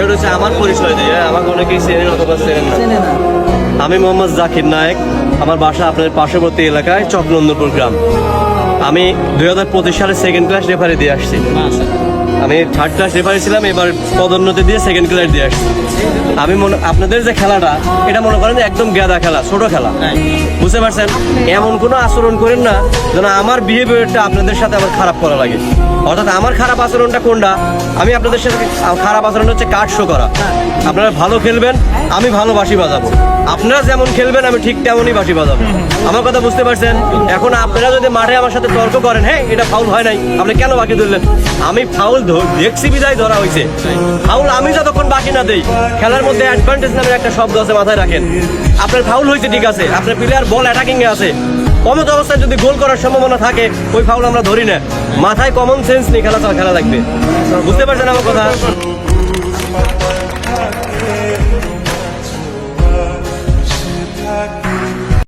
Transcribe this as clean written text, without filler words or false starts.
এটা হচ্ছে আমার পরিচয় দিয়ে, আমাকে অনেকেই চেনেন অথবা চেনেন না। চেনে না। আমি মোহাম্মদ জাকির নায়েক, আমার বাসা আপনার পার্শ্ববর্তী এলাকায় চকনন্দপুর গ্রাম। আমি 2025 সালে সেকেন্ড ক্লাস রেফারি দিয়ে আসছি। আমি থার্ড ক্লাস রেফারি ছিলাম, এবার পদোন্নতি দিয়ে সেকেন্ড ক্লাস দিয়ে আসছি। আমি আপনাদের যে খেলাটা, এটা মনে করেন যে একদম গাদা খেলা, ছোট খেলা, বুঝতে পারছেন? এমন কোনো আচরণ করেন না যেন আমার বিহেভিয়ারটা আপনাদের সাথে আমার খারাপ করা লাগে। অর্থাৎ আমার খারাপ আচরণটা কোনটা, আমি আপনাদের সাথে খারাপ আচরণটা হচ্ছে কার্ড শো করা। আপনারা ভালো খেলবেন, আমি ভালো বাঁশি বাজাবো। আপনারা যেমন খেলবেন আমি ঠিক তেমনই বাঁশি বাজাবো। আমার কথা বুঝতে পারছেন? এখন আপনারা যদি মাঠে আমার সাথে তর্ক করেন, হ্যাঁ এটা ফাউল হয় নাই, আপনি কেন বাকি ধরলেন? আমি ফাউল দেখছি বিদায় ধরা হয়েছে। ফাউল আমি যতক্ষণ বাকি না দেই, খেলার মধ্যে অ্যাডভান্টেজ নামের একটা শব্দ আছে, মাথায় রাখেন। আপনার ফাউল হয়েছে ঠিক আছে, আপনার প্লেয়ার বল অ্যাটাকিং এ আছে, কমত অবস্থায় যদি গোল করার সম্ভাবনা থাকে, ওই ফাউল আমরা ধরি না। মাথায় কমন সেন্স নেই, খেলা লাগবে। বুঝতে পারছেন আমার কথা?